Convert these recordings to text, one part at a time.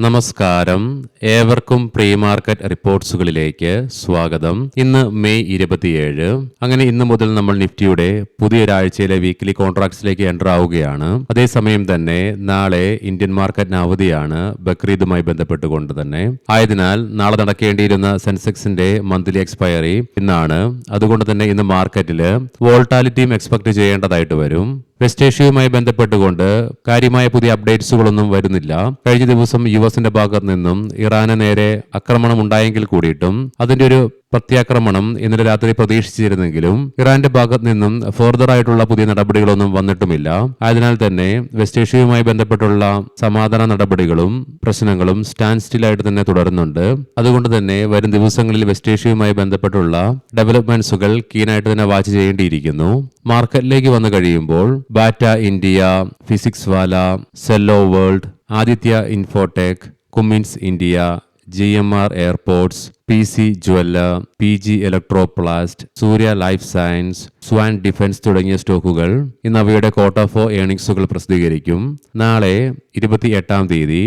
നമസ്കാരം, ഏവർക്കും pre market റിപ്പോർട്ട്സുകളിലേക്ക് സ്വാഗതം. ഇന്ന് മെയ് 27. അങ്ങനെ ഇന്ന് മുതൽ നമ്മൾ നിഫ്റ്റിയുടെ പുതിയൊരാഴ്ചയിലെ വീക്ക്ലി കോൺട്രാക്ട്സിലേക്ക് എൻ്റർ ആവുകയാണ്. അതേസമയം തന്നെ നാളെ ഇന്ത്യൻ മാർക്കറ്റിന് അവധിയാണ്, ബക്രീദുമായി ബന്ധപ്പെട്ടുകൊണ്ട് തന്നെ. ആയതിനാൽ നാളെ നടക്കേണ്ടിയിരുന്ന സെൻസെക്സിന്റെ മന്ത്ലി എക്സ്പയറി ഇന്നാണ്. അതുകൊണ്ട് തന്നെ ഇന്ന് മാർക്കറ്റിൽ വോൾട്ടാലിറ്റിയും എക്സ്പെക്ട് ചെയ്യേണ്ടതായിട്ട് വരും. വെസ്റ്റ് ഏഷ്യയുമായി ബന്ധപ്പെട്ടുകൊണ്ട് കാര്യമായ പുതിയ അപ്ഡേറ്റ്സുകളൊന്നും വരുന്നില്ല. കഴിഞ്ഞ ദിവസം യുഎസിന്റെ ഭാഗത്ത് നിന്നും ഇറാന് നേരെ ആക്രമണം ഉണ്ടായെങ്കിൽ കൂടിയിട്ടും അതിന്റെ ഒരു പ്രത്യാക്രമണം ഇന്നലെ രാത്രി പ്രതീക്ഷിച്ചിരുന്നെങ്കിലും ഇറാന്റെ ഭാഗത്ത് നിന്നും ഫർദർ ആയിട്ടുള്ള പുതിയ നടപടികളൊന്നും വന്നിട്ടുമില്ല. ആയതിനാൽ തന്നെ വെസ്റ്റ് ഏഷ്യയുമായി ബന്ധപ്പെട്ടുള്ള സമാധാന നടപടികളും പ്രശ്നങ്ങളും സ്റ്റാൻഡ് സ്റ്റിലായിട്ട് തന്നെ തുടരുന്നുണ്ട്. അതുകൊണ്ട് തന്നെ വരും ദിവസങ്ങളിൽ വെസ്റ്റ് ഏഷ്യയുമായി ബന്ധപ്പെട്ടുള്ള ഡെവലപ്മെന്റ്സുകൾ കീനായിട്ട് തന്നെ വാച്ച് ചെയ്യേണ്ടിയിരിക്കുന്നു. മാർക്കറ്റിലേക്ക് വന്നു കഴിയുമ്പോൾ Bata India, physics Wallah, Cello World, Aditya infotech, Cummins India, GMR airports, PC jeweller, PG electroplast, Surya life science, Swan defence തുടങ്ങിയ സ്റ്റോക്കുകൾ ഇന്ന് അവയുടെ ക്വാർട്ടർ 4 ഏർണിംഗ്സുകൾ പ്രസിദ്ധീകരിക്കും. നാളെ 28-ാം തീയതി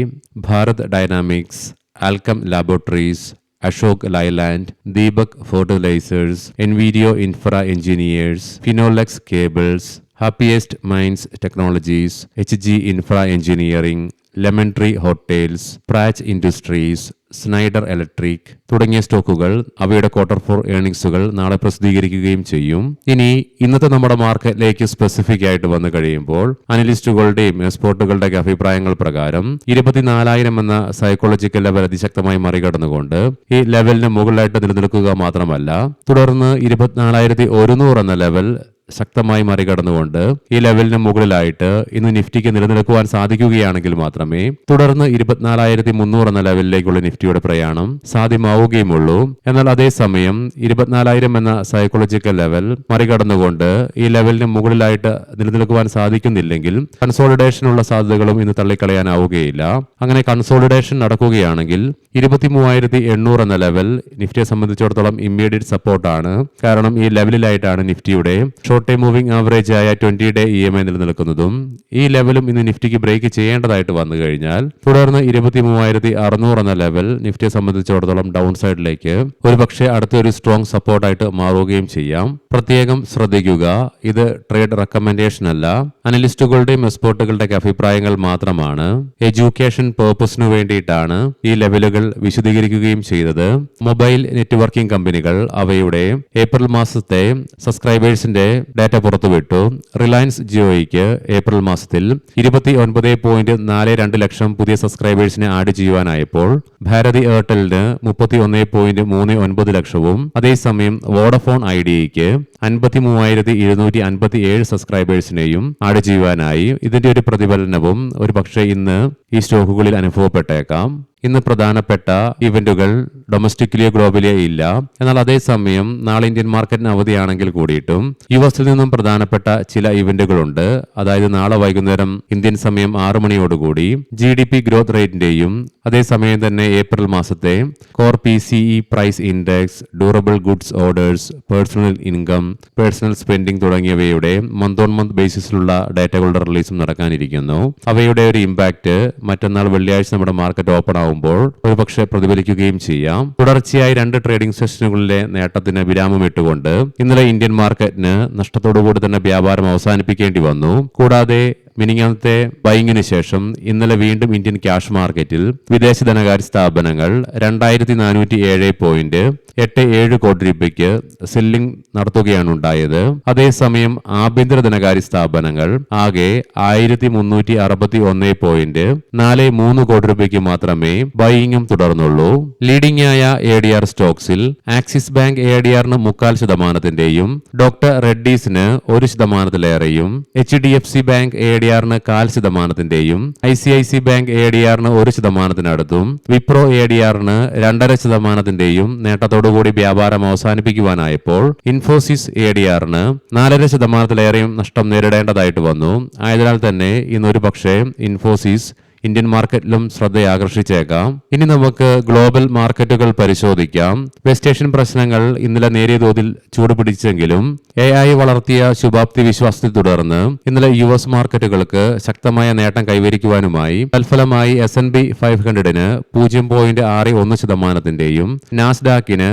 Bharat dynamics, Alkem laboratories, Ashok Leyland, Deepak fertilisers, Enviro infra engineers, Finolex cables, happiest minds technologies, HG infra engineering, lemon tree hotels, Praj industries, Schneider electric തുടങ്ങിയ സ്റ്റോക്കുകൾ അവയുടെ ക്വാർട്ടർ 4 ഏർണിംഗ്സുകൾ നാളെ പ്രസിദ്ധീകരിക്കുകയും ചെയ്യും. ഇനി ഇന്നത്തെ നമ്മുടെ മാർക്കറ്റിലേക്ക് സ്പെസിഫിക് ആയിട്ട് വന്നു കഴിയുമ്പോൾ അനലിസ്റ്റുകളുടെയും എക്സ്പേർട്ടുകളുടെയൊക്കെ അഭിപ്രായങ്ങൾ പ്രകാരം 24,000 എന്ന സൈക്കോളജിക്കൽ ലെവൽ അതിശക്തമായി മറികടന്നുകൊണ്ട് ഈ ലെവലിന് മുകളിലായിട്ട് നിലനിൽക്കുക മാത്രമല്ല, തുടർന്ന് 24,100 എന്ന ലെവൽ ശക്തമായി മറികടന്നുകൊണ്ട് ഈ ലെവലിന് മുകളിലായിട്ട് ഇന്ന് നിഫ്റ്റിക്ക് നിലനിൽക്കുവാൻ സാധിക്കുകയാണെങ്കിൽ മാത്രമേ തുടർന്ന് 24,300 എന്ന ലെവലിലേക്കുള്ള നിഫ്റ്റിയുടെ പ്രയാണം സാധ്യമാവുകയുമുള്ളൂ. എന്നാൽ അതേസമയം 24,000 എന്ന സൈക്കോളജിക്കൽ ലെവൽ മറികടന്നുകൊണ്ട് ഈ ലെവലിന് മുകളിലായിട്ട് നിലനിൽക്കുവാൻ സാധിക്കുന്നില്ലെങ്കിൽ കൺസോളിഡേഷനുള്ള സാധ്യതകളും ഇന്ന് തള്ളിക്കളയാനാവുകയില്ല. അങ്ങനെ കൺസോളിഡേഷൻ നടക്കുകയാണെങ്കിൽ 23,800 എന്ന ലെവൽ നിഫ്റ്റിയെ സംബന്ധിച്ചിടത്തോളം ഇമ്മീഡിയറ്റ് സപ്പോർട്ടാണ്. കാരണം ഈ ലെവലിലായിട്ടാണ് നിഫ്റ്റിയുടെ ഷോർട്ട് ടൈം മൂവിംഗ് ആവറേജ് ആയ 20-day EMA നിലനിൽക്കുന്നതും. ഈ ലെവലും ഇന്ന് നിഫ്റ്റിക്ക് ബ്രേക്ക് ചെയ്യേണ്ടതായിട്ട് വന്നു കഴിഞ്ഞാൽ തുടർന്ന് 23,600 എന്ന ലെവൽ നിഫ്റ്റിയെ സംബന്ധിച്ചിടത്തോളം ഡൗൺ സൈഡിലേക്ക് ഒരു പക്ഷേ അടുത്തൊരു സ്ട്രോങ് സപ്പോർട്ടായിട്ട് മാറുകയും ചെയ്യാം. പ്രത്യേകം ശ്രദ്ധിക്കുക, ഇത് ട്രേഡ് റെക്കമെൻഡേഷൻ അല്ല, അനലിസ്റ്റുകളുടെയും എക്സ്പേർട്ടുകളുടെയൊക്കെ അഭിപ്രായങ്ങൾ മാത്രമാണ്. എഡ്യൂക്കേഷൻ പേർപ്പസിനു വേണ്ടിയിട്ടാണ് ഈ ലെവലുകൾ വിശദീകരിക്കുകയും ചെയ്തത്. മൊബൈൽ നെറ്റ്വർക്കിംഗ് കമ്പനികൾ അവയുടെ ഏപ്രിൽ മാസത്തെ സബ്സ്ക്രൈബേഴ്സിന്റെ ഡാറ്റ പുറത്തുവിട്ടു. റിലയൻസ് ജിയോയ്ക്ക് ഏപ്രിൽ മാസത്തിൽ 29.42 ലക്ഷം പുതിയ സബ്സ്ക്രൈബേഴ്സിനെ ആഡ് ചെയ്യുവാനായപ്പോൾ ഭാരതി എയർടെലിന് 31.39 ലക്ഷവും അതേസമയം വോഡഫോൺ ഐഡിയയ്ക്ക് 53,757 സബ്സ്ക്രൈബേഴ്സിനെയും ആഡ് ചെയ്യുവാനായി. ഇതിന്റെ ഒരു പ്രതിഫലനവും ഒരു പക്ഷേ ഇന്ന് ഈ സ്റ്റോക്കുകളിൽ അനുഭവപ്പെട്ടേക്കാം. ഇന്ന് പ്രധാനപ്പെട്ട ഇവന്റുകൾ ഡൊമസ്റ്റിക്കലിയോ ഗ്ലോബലിയോ ഇല്ല. എന്നാൽ അതേസമയം നാളെ ഇന്ത്യൻ മാർക്കറ്റിന് അവധിയാണെങ്കിൽ കൂടിയിട്ടും യുഎസിൽ നിന്നും പ്രധാനപ്പെട്ട ചില ഇവന്റുകളുണ്ട്. അതായത് നാളെ വൈകുന്നേരം ഇന്ത്യൻ സമയം 6 മണിയോടുകൂടി GDP ഗ്രോത്ത് റേറ്റിന്റെയും അതേസമയം തന്നെ ഏപ്രിൽ മാസത്തെ core PCE price index, durable goods orders, personal income, personal spending തുടങ്ങിയവയുടെ മന്ത് ഓൺ മന്ത് ബേസിസിലുള്ള ഡാറ്റകളുടെ റിലീസും നടക്കാനിരിക്കുന്നു. അവയുടെ ഒരു ഇമ്പാക്ട് മറ്റന്നാൾ വെള്ളിയാഴ്ച നമ്മുടെ മാർക്കറ്റ് ഓപ്പൺ ആവും ഒരു പക്ഷേ പ്രതിഫലിക്കുകയും ചെയ്യാം. തുടർച്ചയായി 2 ട്രേഡിംഗ് സെഷനുകളിലെ നേട്ടത്തിന് വിരാമം ഇട്ടുകൊണ്ട് ഇന്നലെ ഇന്ത്യൻ മാർക്കറ്റിന് നഷ്ടത്തോടുകൂടി തന്നെ വ്യാപാരം അവസാനിപ്പിക്കേണ്ടി വന്നു. കൂടാതെ മിനിങ്ങാമത്തെ ബൈങ്ങിന് ശേഷം ഇന്നലെ വീണ്ടും ഇന്ത്യൻ ക്യാഷ് മാർക്കറ്റിൽ വിദേശ ധനകാര്യ സ്ഥാപനങ്ങൾ 2,407.87 കോടി രൂപയ്ക്ക് സെല്ലിംഗ് നടത്തുകയാണ് ഉണ്ടായത്. അതേസമയം ആഭ്യന്തര ധനകാര്യ സ്ഥാപനങ്ങൾ ആകെ 1,361.43 കോടി രൂപയ്ക്ക് മാത്രമേ ബൈയിങ്ങും തുടർന്നുള്ളൂ. ലീഡിംഗ് ആയ ADR സ്റ്റോക്സിൽ ആക്സിസ് ബാങ്ക് ADRന് 0.25%, ഡോക്ടർ റെഡ്ഡീസിന് 1%, HDFC ബാങ്ക് ADRന് 0.25%, ICICI ബാങ്ക് ADRന് 1%, വിപ്രോ ADRന് 2.5%, നേട്ടത്തോടുകൂടി വ്യാപാരം അവസാനിപ്പിക്കുവാനായപ്പോൾ ഇൻഫോസിസ് ADRന് 4.5%-ലേറെയും നഷ്ടം നേരിടേണ്ടതായിട്ട് വന്നു. ആയതിനാൽ തന്നെ ഇന്നൊരു പക്ഷേ ഇൻഫോസിസ് ഇന്ത്യൻ മാർക്കറ്റിലും ശ്രദ്ധയാകർഷിച്ചേക്കാം. ഇനി നമുക്ക് ഗ്ലോബൽ മാർക്കറ്റുകൾ പരിശോധിക്കാം. വെസ്റ്റ് ഏഷ്യൻ പ്രശ്നങ്ങൾ ഇന്നലെ നേരിയ തോതിൽ ചൂടുപിടിച്ചെങ്കിലും AI വളർത്തിയ ശുഭാപ്തി വിശ്വാസത്തെ തുടർന്ന് ഇന്നലെ US മാർക്കറ്റുകൾക്ക് ശക്തമായ നേട്ടം കൈവരിക്കുവാനുമായി തൽഫലമായി S&P 500-ന് 0.61%, നാസ്ഡാക്കിന്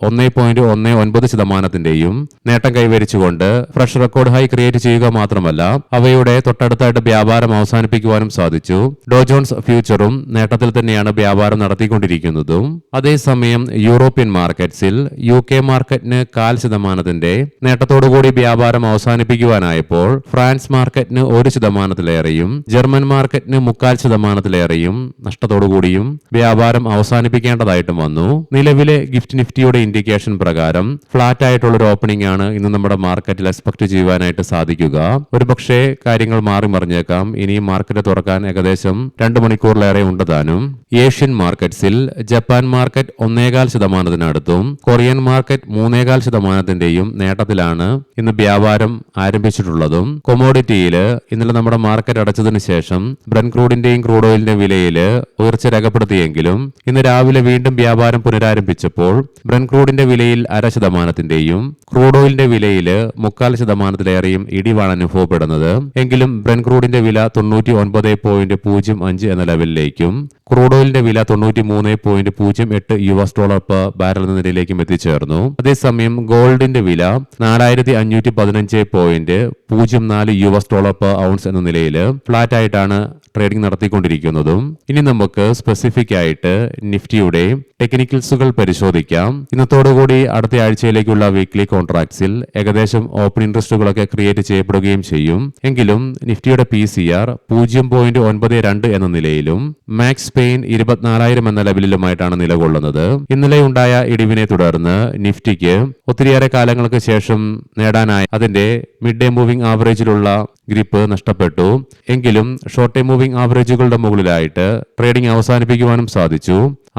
1.19% നേട്ടം കൈവരിച്ചുകൊണ്ട് ഫ്രഷ് റെക്കോർഡ് ഹൈ ക്രിയേറ്റ് ചെയ്യുക മാത്രമല്ല അവയുടെ തൊട്ടടുത്തായിട്ട് വ്യാപാരം അവസാനിപ്പിക്കുവാനും സാധിച്ചു. ഡോ ജോൺസ് ഫ്യൂച്ചറും നേട്ടത്തിൽ തന്നെയാണ് വ്യാപാരം നടത്തിക്കൊണ്ടിരിക്കുന്നതും. അതേസമയം യൂറോപ്യൻ മാർക്കറ്റ്സിൽ UK മാർക്കറ്റിന് 0.5% നേട്ടത്തോടുകൂടി വ്യാപാരം അവസാനിപ്പിക്കുവാനായപ്പോൾ ഫ്രാൻസ് മാർക്കറ്റിന് 1%-ലേറെയും ജർമ്മൻ മാർക്കറ്റിന് 0.25%-ലേറെയും നഷ്ടത്തോടുകൂടിയും വ്യാപാരം അവസാനിപ്പിക്കേണ്ടതായിട്ടും വന്നു. നിലവിലെ ഗിഫ്റ്റ് നിഫ്റ്റിയുടെ ഇൻഡിക്കേഷൻ പ്രകാരം ഫ്ലാറ്റ് ആയിട്ടുള്ളൊരു ഓപ്പണിംഗ് ആണ് ഇന്ന് നമ്മുടെ മാർക്കറ്റിൽ എക്സ്പെക്ട് ചെയ്യുവാനായിട്ട് സാധിക്കുക. ഒരുപക്ഷെ കാര്യങ്ങൾ മാറി മറിഞ്ഞേക്കാം. ഇനി മാർക്കറ്റ് തുറക്കാൻ ഏകദേശം 2 മണിക്കൂറിലേറെ ഉണ്ടതാനും. ഏഷ്യൻ മാർക്കറ്റ്സിൽ ജപ്പാൻ മാർക്കറ്റ് 1.25%-അടുത്തും കൊറിയൻ മാർക്കറ്റ് 3.5%-യും നേട്ടത്തിലാണ് ഇന്ന് വ്യാപാരം ആരംഭിച്ചിട്ടുള്ളതും. കൊമോഡിറ്റിയിൽ ഇന്നലെ നമ്മുടെ മാർക്കറ്റ് അടച്ചതിന് ശേഷം ബ്രന്റ് ക്രൂഡിന്റെയും ക്രൂഡ് ഓയിലിന്റെ വിലയിൽ ഉയർച്ച രേഖപ്പെടുത്തിയെങ്കിലും ഇന്ന് രാവിലെ വീണ്ടും വ്യാപാരം പുനരാരംഭിച്ചപ്പോൾ ബ്രന്റ് ക്രൂഡിന്റെ വിലയിൽ 0.5%-യും ക്രൂഡ് ഓയിലിന്റെ വിലയിൽ 0.25%-ലേറെയും ഇടിവാണ് അനുഭവപ്പെടുന്നത്. എങ്കിലും ബ്രന്റ് ക്രൂഡിന്റെ വില 99.05 എന്ന ലെവലിലേക്കും ക്രൂഡ് ഓയിലിന്റെ വില $93.08 പെർ ബാരൽ എന്ന നിലയിലേക്കും എത്തിച്ചേർന്നു. അതേസമയം ഗോൾഡിന്റെ വില $4,515.04 പെർ ഔൺസ് എന്ന നിലയിൽ ഫ്ലാറ്റ് ആയിട്ടാണ് ട്രേഡിംഗ് നടത്തിക്കൊണ്ടിരിക്കുന്നതും. ഇനി നമുക്ക് സ്പെസിഫിക് ആയിട്ട് നിഫ്റ്റിയുടെ ടെക്നിക്കൽസുകൾ പരിശോധിക്കാം. ഇന്നത്തോടുകൂടി അടുത്ത ആഴ്ചയിലേക്കുള്ള വീക്ക്ലി കോൺട്രാക്ട്സിൽ ഏകദേശം ഓപ്പൺ ഇൻട്രസ്റ്റുകളൊക്കെ ക്രിയേറ്റ് ചെയ്യപ്പെടുകയും ചെയ്യും. എങ്കിലും നിഫ്റ്റിയുടെ PCR 0.92 എന്ന നിലയിലും മാക്സ് പെയിൻ 24,000 എന്ന ലെവലിലുമായിട്ടാണ് നിലകൊള്ളുന്നത്. ഇന്നലെ ഉണ്ടായ ഇടിവിനെ തുടർന്ന് നിഫ്റ്റിക്ക് ഒത്തിരിയേറെ കാലങ്ങൾക്ക് ശേഷം നേടാനായി അതിന്റെ മിഡ് ഡേ മൂവിംഗ് ആവറേജിലുള്ള ഗ്രിപ്പ് നഷ്ടപ്പെട്ടു. എങ്കിലും ഷോർട്ട് ടൈം മൂവിംഗ് ആവറേജുകളുടെ മുകളിലായിട്ട് ട്രേഡിംഗ് അവസാനിപ്പിക്കുവാനും സാധിച്ചു.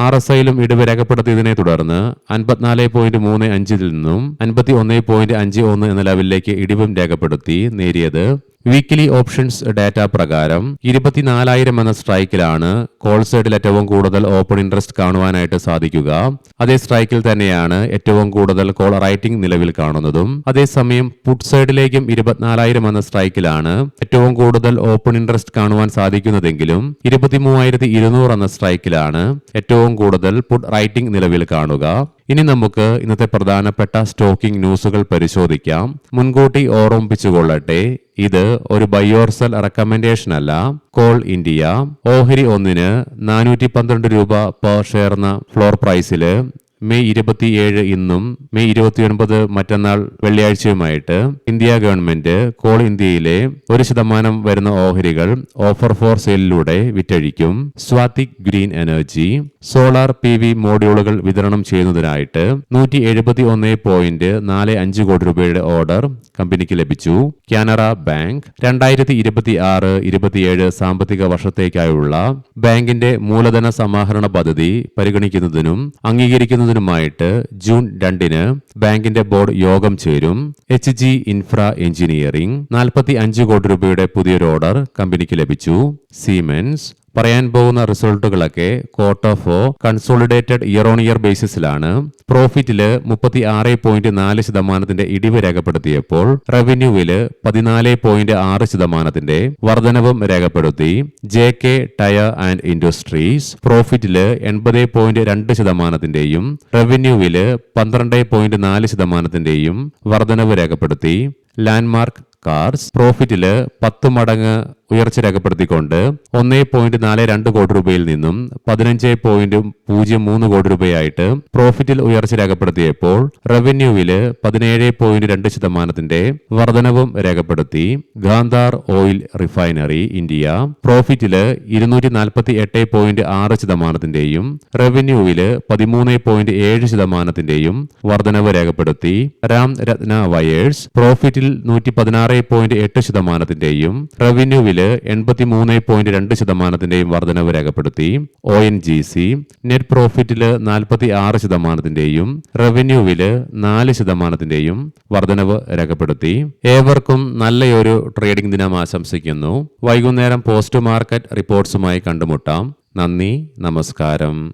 RSIയിലും ഇടിവ് രേഖപ്പെടുത്തിയതിനെ തുടർന്ന് 54.35 നിന്നും 51.51 എന്ന ലെവലിലേക്ക് ഇടിവും രേഖപ്പെടുത്തി നേരിയത്. വീക്കിലി ഓപ്ഷൻസ് ഡാറ്റ പ്രകാരം 24,000 എന്ന സ്ട്രൈക്കിലാണ് കോൾ സൈഡിൽ ഏറ്റവും കൂടുതൽ ഓപ്പൺ ഇൻട്രസ്റ്റ് കാണുവാനായിട്ട് സാധിക്കുക. അതേ സ്ട്രൈക്കിൽ തന്നെയാണ് ഏറ്റവും കൂടുതൽ കോൾ റൈറ്റിംഗ് നിലവിൽ കാണുന്നതും. അതേസമയം പുട്ട് സൈഡിലേക്കും 24,000 എന്ന സ്ട്രൈക്കിലാണ് ഏറ്റവും കൂടുതൽ ഓപ്പൺ ഇൻട്രസ്റ്റ് കാണുവാൻ സാധിക്കുന്നതെങ്കിലും 23,200 എന്ന സ്ട്രൈക്കിലാണ് ഏറ്റവും കൂടുതൽ പുട്ട് റൈറ്റിംഗ് നിലവിൽ കാണുക. ഇനി നമുക്ക് ഇന്നത്തെ പ്രധാനപ്പെട്ട സ്റ്റോക്കിംഗ് ന്യൂസുകൾ പരിശോധിക്കാം. മുൻകൂട്ടി ഓർമ്മിപ്പിച്ചുകൊള്ളട്ടെ, ഇത് ഒരു ബൈ ഓർ സെൽ റെക്കമെൻഡേഷൻ അല്ല. കോൾ ഇന്ത്യ ഓഹരി 1-ന് 412 രൂപ പെർ ഷെയർ എന്ന ഫ്ലോർ പ്രൈസില് മെയ് 27 ഇന്നും മെയ് 29 മറ്റന്നാൾ വെള്ളിയാഴ്ചയുമായിട്ട് ഇന്ത്യ ഗവൺമെന്റ് കോൾ ഇന്ത്യയിലെ 1% വരുന്ന ഓഹരികൾ ഓഫർ ഫോർ സെയിലിലൂടെ വിറ്റഴിക്കും. Swastik green energy solar PV മോഡ്യൂളുകൾ വിതരണം ചെയ്യുന്നതിനായിട്ട് 171.45 കോടി രൂപയുടെ ഓർഡർ കമ്പനിക്ക് ലഭിച്ചു. കാനറ ബാങ്ക് 2026-27 സാമ്പത്തിക വർഷത്തേക്കായുള്ള ബാങ്കിന്റെ മൂലധന സമാഹരണ പദ്ധതി പരിഗണിക്കുന്നതിനും അംഗീകരിക്കുന്നതിനുമായിട്ട് ജൂൺ 2-ന് ബാങ്കിന്റെ ബോർഡ് യോഗം ചേരും. HG ഇൻഫ്ര എഞ്ചിനീയറിംഗ് 45 കോടി രൂപയുടെ പുതിയൊരു ഓർഡർ കമ്പനിക്ക് ലഭിച്ചു. സീമെൻസ് പറയാൻ പോകുന്ന റിസൾട്ടുകളൊക്കെ quarter consolidated year on year ബേസിസിലാണ്. പ്രോഫിറ്റില് 36.4% ഇടിവ് രേഖപ്പെടുത്തിയപ്പോൾ റവന്യൂവില് 14.6% വർധനവും രേഖപ്പെടുത്തി. JK ടയർ ആൻഡ് ഇൻഡസ്ട്രീസ് പ്രോഫിറ്റില് 80.2%-യും റവന്യൂവില് 12.4%-യും വർധനവ് രേഖപ്പെടുത്തി. ലാൻഡ്മാർക്ക് കാർസ് പ്രോഫിറ്റില് 10 മടങ്ങ് ഉയർച്ച രേഖപ്പെടുത്തിക്കൊണ്ട് 1.42 കോടി രൂപയിൽ നിന്നും 15.03 കോടി രൂപയായിട്ട് പ്രോഫിറ്റിൽ ഉയർച്ച രേഖപ്പെടുത്തിയപ്പോൾ റവന്യൂവില് 17.2% വർധനവും രേഖപ്പെടുത്തി. ഗാന്ധാർ ഓയിൽ റിഫൈനറി ഇന്ത്യ പ്രോഫിറ്റില് 248.6%-യും റവന്യൂവില് 13.7%-യും വർധനവ് രേഖപ്പെടുത്തി. രാം രത്ന വയേഴ്സ് പ്രോഫിറ്റിൽ 116 66.8%, റവന്യൂവില് 83.2% വർധനവ് രേഖപ്പെടുത്തി. ONGC നെറ്റ് പ്രോഫിറ്റില് 46%, റവന്യൂവില് 4% വർധനവ് രേഖപ്പെടുത്തി. ഏവർക്കും നല്ലൊരു ട്രേഡിംഗ് ദിനം ആശംസിക്കുന്നു. വൈകുന്നേരം പോസ്റ്റ് മാർക്കറ്റ് റിപ്പോർട്ട്സുമായി കണ്ടുമുട്ടാം. നന്ദി, നമസ്കാരം.